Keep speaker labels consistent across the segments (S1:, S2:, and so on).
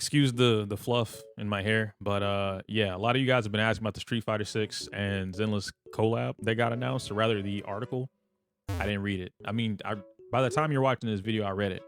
S1: Excuse the fluff in my hair, but yeah, a lot of you guys have been asking about the Street Fighter 6 and Zenless collab that got announced, or rather the article. I didn't read it. I mean, by the time you're watching this video, I read it.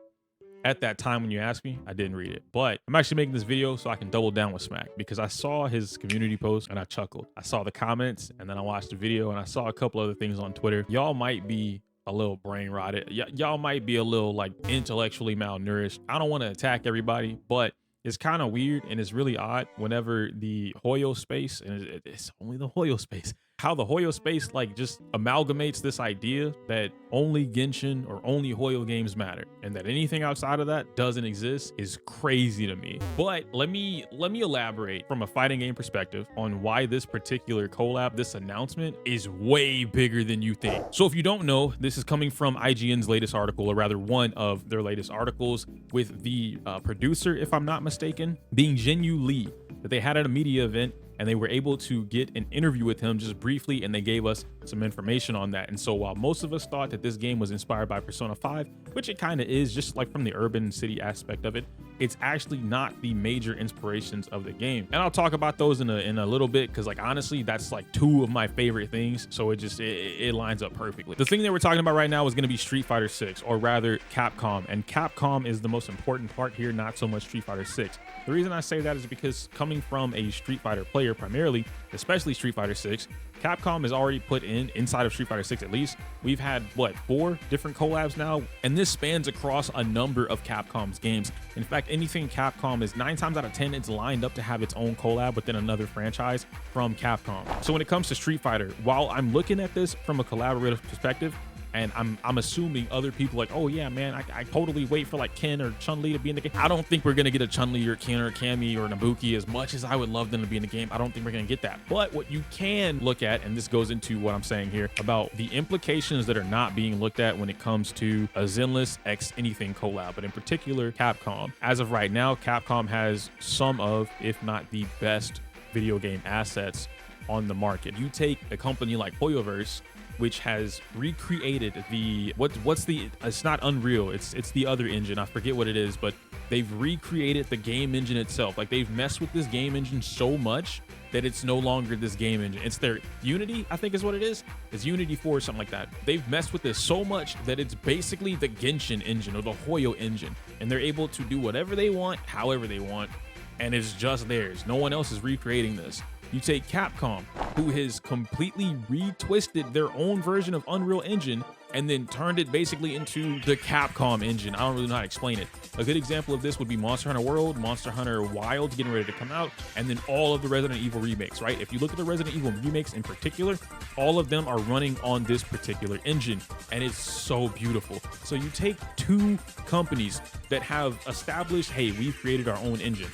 S1: At that time when you asked me, I didn't read it. But I'm actually making this video so I can double down with Smack, because I saw his community post and I chuckled. I saw the comments and then I watched the video and I saw a couple other things on Twitter. Y'all might be a little brain rotted. Y'all might be a little like intellectually malnourished. I don't want to attack everybody, but it's kind of weird and it's really odd whenever the Hoyo space, and it's only the Hoyo space, how the Hoyo space like just amalgamates this idea that only Genshin or only Hoyo games matter and that anything outside of that doesn't exist is crazy to me. But let me elaborate from a fighting game perspective on why this particular collab, this announcement, is way bigger than you think. So if you don't know, this is coming from IGN's latest article, or rather one of their latest articles, with the producer, if I'm not mistaken, being Jinyu Lee, that they had at a media event and they were able to get an interview with him just briefly, and they gave us some information on that. And so while most of us thought that this game was inspired by Persona 5, which it kind of is, just like from the urban city aspect of it, it's actually not the major inspirations of the game. And I'll talk about those in a little bit, because like honestly, that's like two of my favorite things. So it lines up perfectly. The thing that we're talking about right now is going to be Street Fighter 6, or rather Capcom. And Capcom is the most important part here, not so much Street Fighter 6. The reason I say that is because coming from a Street Fighter player primarily, especially Street Fighter 6, Capcom has already put inside of Street Fighter 6 at least, we've had what, 4 different collabs now, and this spans across a number of Capcom's games. In fact, anything Capcom is 9 times out of 10, it's lined up to have its own collab within another franchise from Capcom. So when it comes to Street Fighter, while I'm looking at this from a collaborative perspective, and I'm assuming other people like, oh yeah, man, I totally wait for like Ken or Chun-Li to be in the game. I don't think we're gonna get a Chun-Li or Ken or Cammy or Nabuki. As much as I would love them to be in the game, I don't think we're gonna get that. But what you can look at, and this goes into what I'm saying here about the implications that are not being looked at when it comes to a Zenless X anything collab, but in particular Capcom. As of right now, Capcom has some of, if not the best video game assets on the market. You take a company like Hoyoverse, which has recreated the it's not Unreal, it's the other engine, I forget what it is, but they've recreated the game engine itself. Like, they've messed with this game engine so much that it's no longer this game engine. It's their Unity, I think is what it is. It's Unity 4 or something like that. They've messed with this so much that it's basically the Genshin engine or the Hoyo engine, and they're able to do whatever they want, however they want, and it's just theirs. No one else is recreating this. You take Capcom, who has completely retwisted their own version of Unreal Engine and then turned it basically into the Capcom engine. I don't really know how to explain it. A good example of this would be Monster Hunter World, Monster Hunter Wilds getting ready to come out, and then all of the Resident Evil remakes, right? If you look at the Resident Evil remakes in particular, all of them are running on this particular engine, and it's so beautiful. So you take two companies that have established, hey, we've created our own engine.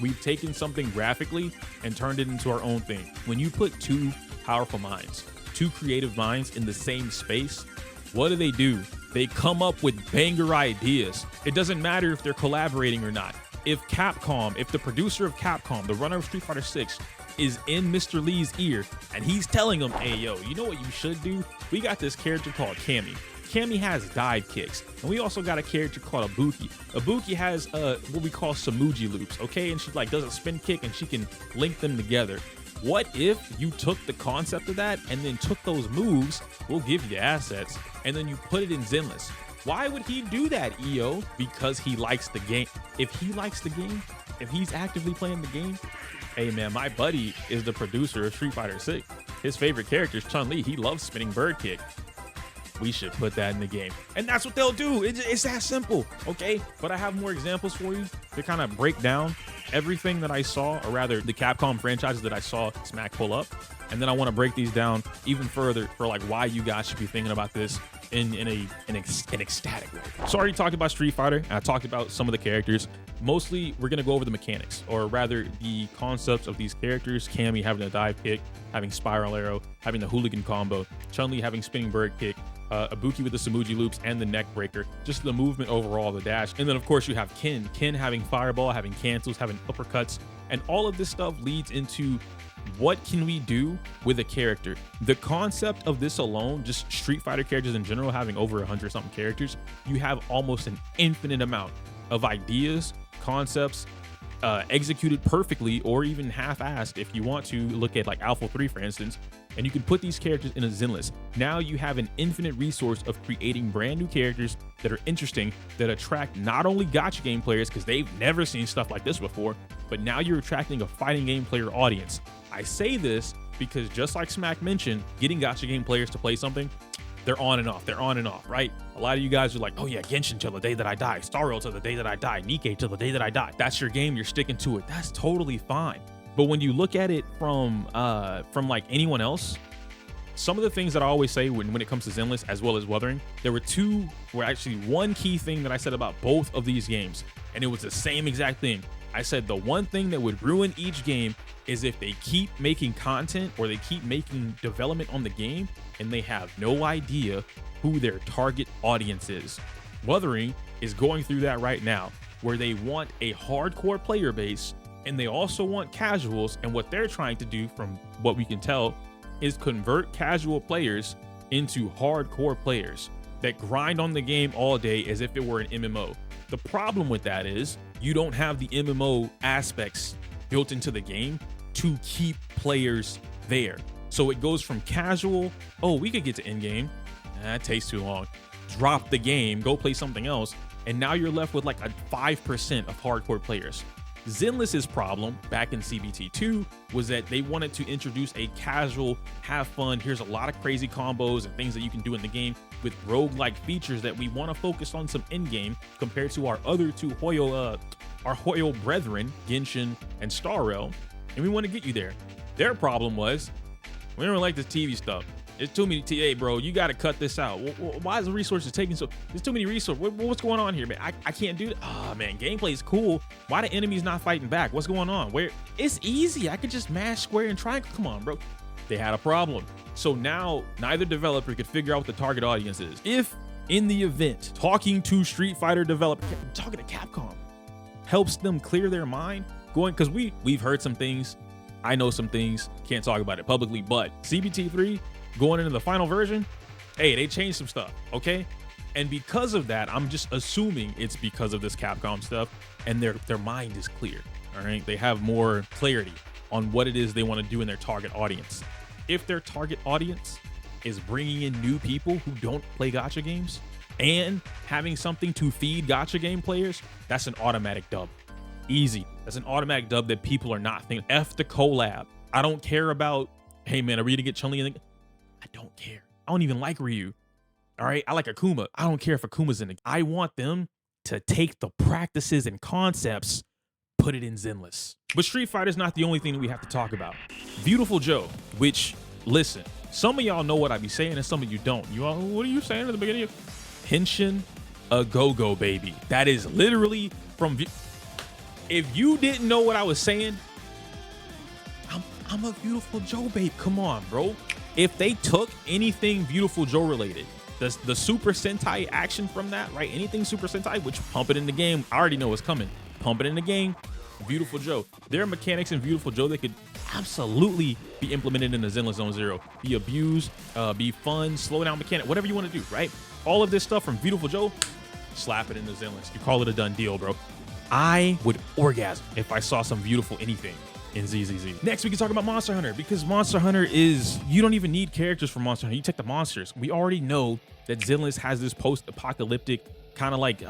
S1: We've taken something graphically and turned it into our own thing. When you put two powerful minds, two creative minds in the same space, what do? They come up with banger ideas. It doesn't matter if they're collaborating or not. If the producer of Capcom, the runner of Street Fighter 6, is in Mr. Lee's ear and he's telling him, hey, yo, you know what you should do? We got this character called Cammy. Cammy has dive kicks, and we also got a character called Ibuki. Ibuki has what we call Samuji loops, okay? And she like does a spin kick and she can link them together. What if you took the concept of that and then took those moves, we'll give you the assets, and then you put it in Zenless? Why would he do that, EO? Because he likes the game. If he likes the game, if he's actively playing the game, hey man, my buddy is the producer of Street Fighter 6. His favorite character is Chun-Li. He loves spinning bird kick. We should put that in the game, and that's what they'll do. It's that simple, okay? But I have more examples for you to kind of break down everything that I saw, or rather the Capcom franchises that I saw Smack pull up, and then I want to break these down even further for like why you guys should be thinking about this in an ecstatic way. So I already talked about Street Fighter, and I talked about some of the characters. Mostly, we're gonna go over the mechanics, or rather the concepts of these characters. Cammy having a dive kick, having spiral arrow, having the hooligan combo, Chun-Li having spinning bird kick, Ibuki with the Samuji loops and the neck breaker, just the movement overall, the dash. And then of course you have Ken having fireball, having cancels, having uppercuts, and all of this stuff leads into what can we do with a character. The concept of this alone, just Street Fighter characters in general having over 100 something characters, you have almost an infinite amount of ideas, concepts, executed perfectly, or even half-assed if you want to look at like Alpha 3, for instance, and you can put these characters in a Zenless. Now you have an infinite resource of creating brand new characters that are interesting, that attract not only gacha game players because they've never seen stuff like this before, but now you're attracting a fighting game player audience. I say this because, just like Smack mentioned, getting gacha game players to play something, they're on and off, right? A lot of you guys are like, oh yeah, Genshin till the day that I die, Star Rail till the day that I die, Nikkei till the day that I die. That's your game, you're sticking to it. That's totally fine. But when you look at it from like anyone else, some of the things that I always say when it comes to Zenless as well as Wuthering, there were actually one key thing that I said about both of these games, and it was the same exact thing. I said the one thing that would ruin each game is if they keep making content or they keep making development on the game and they have no idea who their target audience is. Wuthering is going through that right now, where they want a hardcore player base and they also want casuals, and what they're trying to do, from what we can tell, is convert casual players into hardcore players that grind on the game all day as if it were an MMO. The problem with that is you don't have the MMO aspects built into the game to keep players there. So it goes from casual, oh, we could get to end game, that takes too long, drop the game, go play something else, and now you're left with like a 5% of hardcore players. Zenless's problem back in CBT2 was that they wanted to introduce a casual, have fun, here's a lot of crazy combos and things that you can do in the game with roguelike features that we want to focus on some in-game compared to our other two Hoyo brethren, Genshin and Star Rail, and we want to get you there. Their problem was, we don't like this TV stuff. It's too many TA, bro. You got to cut this out. Why is the resources taking so? There's too many resources. What's going on here, man? I can't do that. Oh man, gameplay is cool. Why the enemies not fighting back? What's going on? Where it's easy. I could just mash square and triangle. Come on, bro. They had a problem. So now neither developer could figure out what the target audience is. If in the event talking to Street Fighter developer, talking to Capcom, helps them clear their mind, going, because we've heard some things. I know some things. Can't talk about it publicly, but CBT3. Going into the final version, hey, they changed some stuff, okay? And because of that, I'm just assuming it's because of this Capcom stuff, and their mind is clear, all right? They have more clarity on what it is they want to do in their target audience. If their target audience is bringing in new people who don't play gacha games and having something to feed gacha game players, that's an automatic dub. Easy. That's an automatic dub that people are not thinking. F the collab. I don't care about, hey man, are we gonna get Chun-Li in the... I don't care. I don't even like Ryu. All right, I like Akuma. I don't care if Akuma's in it. I want them to take the practices and concepts, put it in Zenless. But Street Fighter's not the only thing that we have to talk about. Beautiful Joe, which, listen, some of y'all know what I be saying and some of you don't. You all, what are you saying at the beginning of Henshin a Go-Go, baby? That is literally from... If you didn't know what I was saying, I'm a Beautiful Joe, babe. Come on, bro. If they took anything Beautiful Joe related, the Super Sentai action from that, right? Anything Super Sentai, which pump it in the game, I already know what's coming. Pump it in the game, Beautiful Joe. There are mechanics in Beautiful Joe that could absolutely be implemented in the Zenless Zone Zero. Be abused, be fun, slow down mechanic, whatever you want to do, right? All of this stuff from Beautiful Joe, slap it in the Zenless. You call it a done deal, bro. I would orgasm if I saw some beautiful anything in ZZZ. Next, we can talk about Monster Hunter, because Monster Hunter is, you don't even need characters for Monster Hunter. You take the monsters. We already know that Zenless has this post-apocalyptic kind of like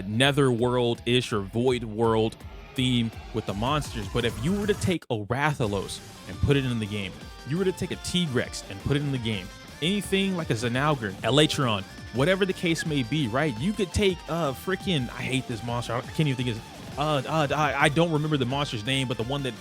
S1: netherworld-ish or void world theme with the monsters. But if you were to take a Rathalos and put it in the game, you were to take a Tigrex and put it in the game, anything like a Zenalgr, Electron, whatever the case may be, right? You could take freaking, I hate this monster. I can't even think of I don't remember the monster's name, but the one that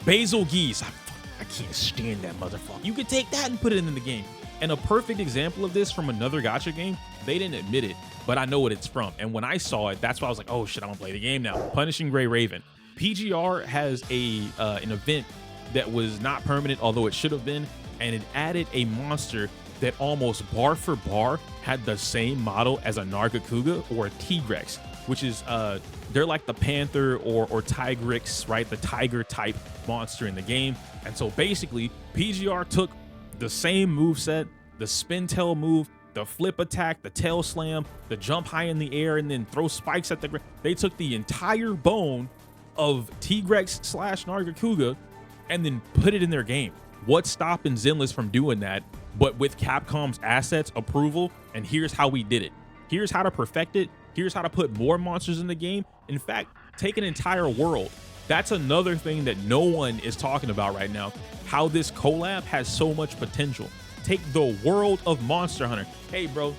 S1: Basil Geese. I can't stand that motherfucker. You could take that and put it in the game. And a perfect example of this from another gacha game, they didn't admit it, but I know what it's from. And when I saw it, that's why I was like, oh shit, I'm gonna play the game now. Punishing Gray Raven. PGR has an event that was not permanent, although it should have been, and it added a monster that almost bar for bar had the same model as a Nargacuga or a Tigrex, which is they're like the Panther or Tigrex, right? The tiger type monster in the game. And so basically PGR took the same move set, the spin tail move, the flip attack, the tail slam, the jump high in the air and then throw spikes at the ground. They took the entire bone of Tigrex slash Nargacuga and then put it in their game. What's stopping Zenless from doing that, but with Capcom's assets, approval, and here's how we did it. Here's how to perfect it. Here's how to put more monsters in the game. In fact, take an entire world. That's another thing that no one is talking about right now, how this collab has so much potential. Take the world of Monster Hunter. Hey, bro,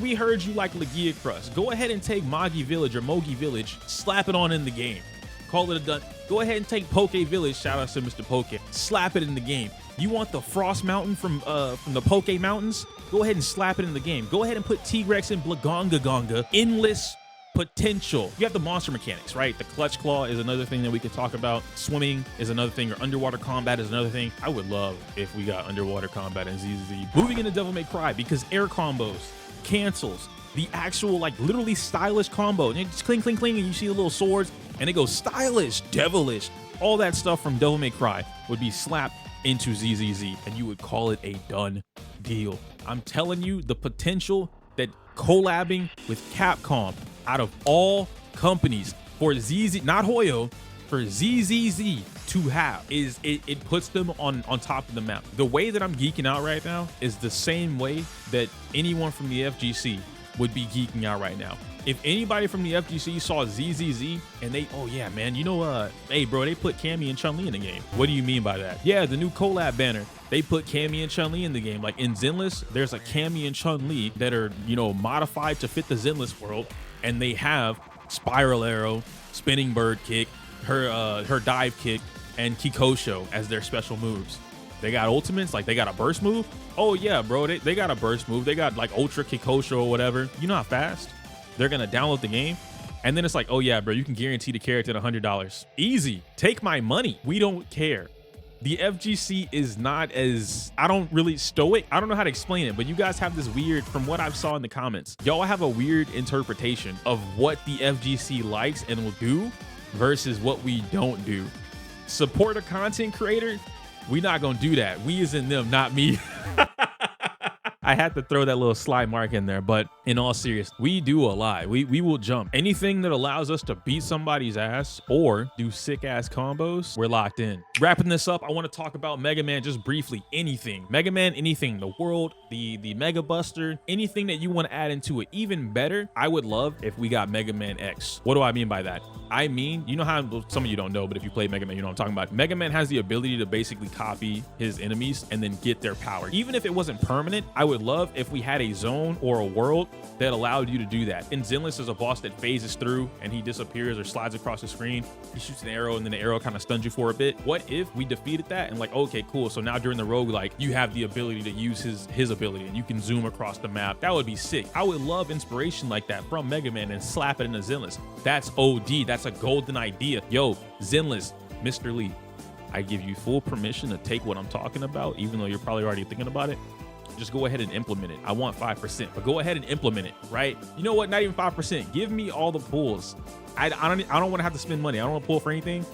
S1: we heard you like Legia Crust. Go ahead and take Mogi Village or Mogi Village, slap it on in the game. Call it a done. Go ahead and take Poke Village. Shout out to Mr. Poke. Slap it in the game. You want the Frost Mountain from the Poke Mountains? Go ahead and slap it in the game. Go ahead and put Tigrex and Blagonga. Endless potential. You have the monster mechanics, right? The Clutch Claw is another thing that we could talk about. Swimming is another thing, or underwater combat is another thing. I would love if we got underwater combat in ZZZ. Moving into Devil May Cry, because air combos, cancels, the actual like literally stylish combo. And you just cling, cling, cling, and you see the little swords, and it goes stylish, devilish. All that stuff from Devil May Cry would be slapped into ZZZ, and you would call it a done deal. I'm telling you, the potential that collabing with Capcom out of all companies for ZZ, not Hoyo, for ZZZ to have is it puts them on top of the map. The way that I'm geeking out right now is the same way that anyone from the FGC would be geeking out right now. If anybody from the FGC saw ZZZ and they, oh yeah, man, you know, hey bro, they put Cammy and Chun-Li in the game. What do you mean by that? Yeah, the new collab banner, they put Cammy and Chun-Li in the game. Like in Zenless, there's a Cammy and Chun-Li that are, you know, modified to fit the Zenless world, and they have Spiral Arrow, Spinning Bird Kick, her dive kick, and Kikosho as their special moves. They got ultimates, like they got a burst move. Oh yeah, bro, they got a burst move. They got like Ultra Kikosho or whatever. You know how fast they're gonna download the game, and then it's like, oh yeah, bro, you can guarantee the character at $100. Easy, take my money. We don't care. The FGC is not as, I don't really stoic. I don't know how to explain it, but you guys have this weird, from what I've saw in the comments, y'all have a weird interpretation of what the FGC likes and will do versus what we don't do. Support a content creator? We not gonna do that. We as in them, not me. I had to throw that little sly mark in there, but in all seriousness, we do a lot. We will jump. Anything that allows us to beat somebody's ass or do sick ass combos, we're locked in. Wrapping this up, I want to talk about Mega Man just briefly. Anything. Mega Man, anything. The world, the Mega Buster, anything that you want to add into it. Even better, I would love if we got Mega Man X. What do I mean by that? I mean, you know how, well, some of you don't know, but if you play Mega Man, you know what I'm talking about. Mega Man has the ability to basically copy his enemies and then get their power. Even if it wasn't permanent, I would love if we had a zone or a world that allowed you to do that. In Zenless, there's a boss that phases through and he disappears or slides across the screen. He shoots an arrow and then the arrow kind of stuns you for a bit. What if we defeated that and like, okay, cool. So now during the roguelike, you have the ability to use his ability and you can zoom across the map. That would be sick. I would love inspiration like that from Mega Man and slap it into Zenless. That's OD. That's a golden idea. Yo, Zenless, Mr. Lee, I give you full permission to take what I'm talking about, even though you're probably already thinking about it. Just go ahead and implement it. I want 5%, but go ahead and implement it, right? You know what? Not even 5%. Give me all the pulls. I don't want to have to spend money. I don't want to pull for anything.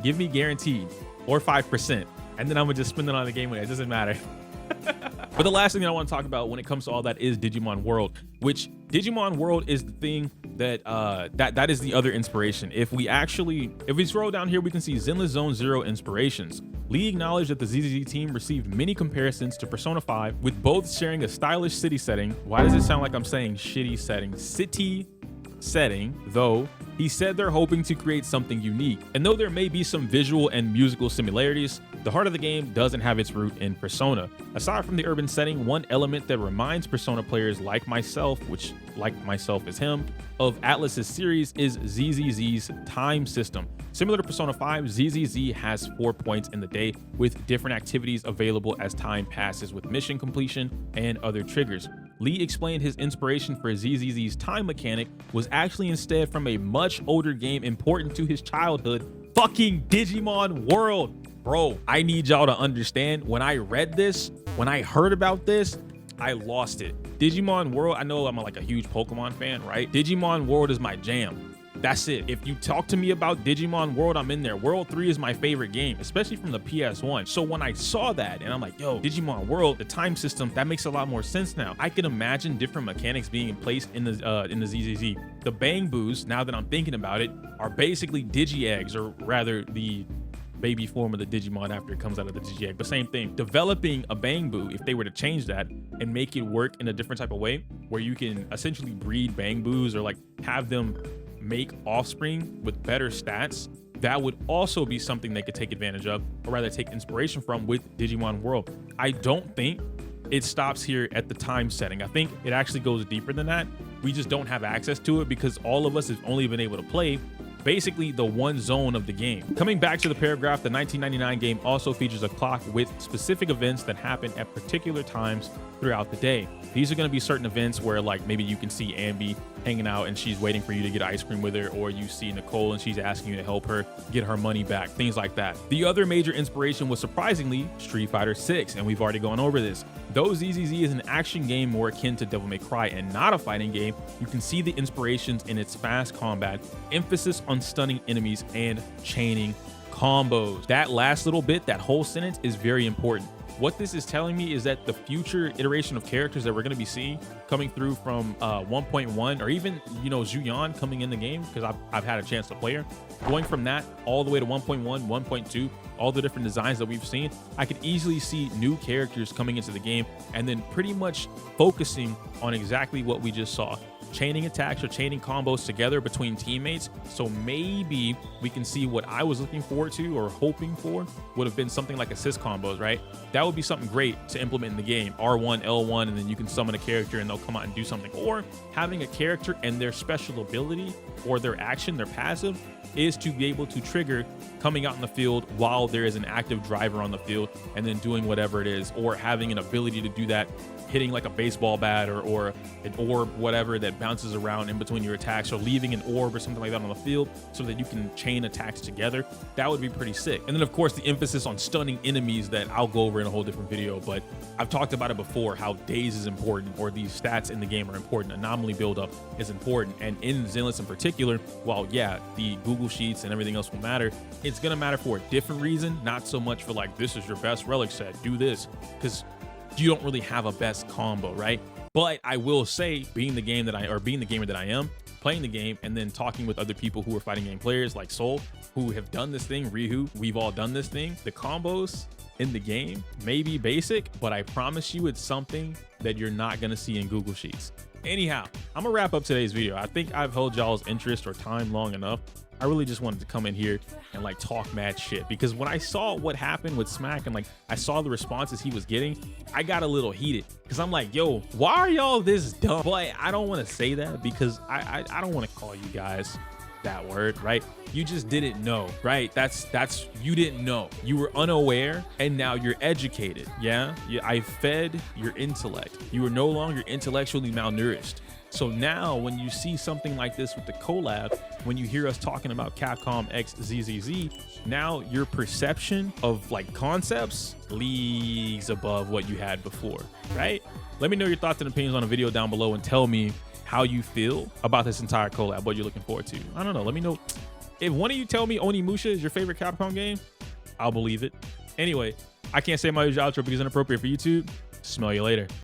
S1: Give me guaranteed or 5%, and then I'm gonna just spend it on the game. It doesn't matter. But the last thing that I want to talk about when it comes to all that is Digimon World, which Digimon World is the thing that that is the other inspiration. If we scroll down here, we can see Zenless Zone Zero inspirations. Lee acknowledged that the ZZZ team received many comparisons to Persona 5, with both sharing a stylish city setting. Why does it sound like I'm saying shitty setting? City setting, though. He said they're hoping to create something unique. And though there may be some visual and musical similarities, the heart of the game doesn't have its root in Persona. Aside from the urban setting, one element that reminds Persona players like myself, which like myself is him, of Atlus's series is ZZZ's time system. Similar to Persona 5, ZZZ has 4 points in the day with different activities available as time passes with mission completion and other triggers. Lee explained his inspiration for ZZZ's time mechanic was actually instead from a much older game important to his childhood, fucking Digimon World. Bro, I need y'all to understand, when I read this, when I heard about this, I lost it. Digimon World, I know I'm like a huge Pokemon fan, right? Digimon World is my jam. That's it. If you talk to me about Digimon World, I'm in there. World 3 is my favorite game, especially from the PS1. So when I saw that and I'm like, yo, Digimon World, the time system, that makes a lot more sense now. I can imagine different mechanics being in place in the ZZZ. The Bang Boos, now that I'm thinking about it, are basically Digi-Eggs, or rather the baby form of the Digimon after it comes out of the Digi-Egg. But same thing, developing a Bang Boo, if they were to change that and make it work in a different type of way, where you can essentially breed Bang Boos or like have them make offspring with better stats, that would also be something they could take advantage of, or rather take inspiration from with Digimon World. I don't think it stops here at the time setting. I think it actually goes deeper than that. We just don't have access to it because all of us have only been able to play basically the one zone of the game. Coming back to the paragraph, the 1999 game also features a clock with specific events that happen at particular times throughout the day. These are going to be certain events where like maybe you can see Ambi hanging out and she's waiting for you to get ice cream with her, or you see Nicole and she's asking you to help her get her money back, things like that. The other major inspiration was surprisingly Street Fighter 6, and we've already gone over this. Though ZZZ is an action game more akin to Devil May Cry and not a fighting game, you can see the inspirations in its fast combat, emphasis on stunning enemies, and chaining combos. That last little bit, that whole sentence, is very important. What this is telling me is that the future iteration of characters that we're going to be seeing coming through from 1.1, or even, you know, Zuyan coming in the game, because I've had a chance to play her, going from that all the way to 1.1, 1.2, all the different designs that we've seen, I could easily see new characters coming into the game and then pretty much focusing on exactly what we just saw. Chaining attacks or chaining combos together between teammates. So maybe we can see what I was looking forward to or hoping for would have been something like assist combos, right? That would be something great to implement in the game. R1, L1, and then you can summon a character and they'll come out and do something. Or having a character and their special ability or their action, their passive, is to be able to trigger coming out in the field while there is an active driver on the field and then doing whatever it is, or having an ability to do that, hitting like a baseball bat or an orb, whatever, that bounces around in between your attacks, or leaving an orb or something like that on the field so that you can chain attacks together. That would be pretty sick. And then of course the emphasis on stunning enemies that I'll go over in a whole different video, but I've talked about it before, how days is important, or these stats in the game are important. Anomaly buildup is important. And in Zenless in particular, while yeah, the Google Sheets and everything else will matter, it's gonna matter for a different reason, not so much for like, this is your best relic set, do this, because you don't really have a best combo, right? But I will say, being the gamer that I am, playing the game and then talking with other people who are fighting game players like Soul, who have done this thing, Rihu, we've all done this thing. The combos in the game may be basic, but I promise you it's something that you're not gonna see in Google Sheets. Anyhow, I'm gonna wrap up today's video. I think I've held y'all's interest or time long enough. I really just wanted to come in here and like talk mad shit, because when I saw what happened with Smack and like I saw the responses he was getting, I got a little heated because I'm like, yo, why are y'all this dumb? But I don't want to say that because I don't want to call you guys that word, right? You just didn't know, right? That's you didn't know. You were unaware and now you're educated. Yeah, I fed your intellect. You are no longer intellectually malnourished. So now when you see something like this with the collab, when you hear us talking about Capcom X ZZZ, now your perception of like concepts leagues above what you had before, right? Let me know your thoughts and opinions on the video down below and tell me how you feel about this entire collab, what you're looking forward to. I don't know, let me know. If one of you tell me Onimusha is your favorite Capcom game, I'll believe it. Anyway, I can't say my usual outro because it's inappropriate for YouTube. Smell you later.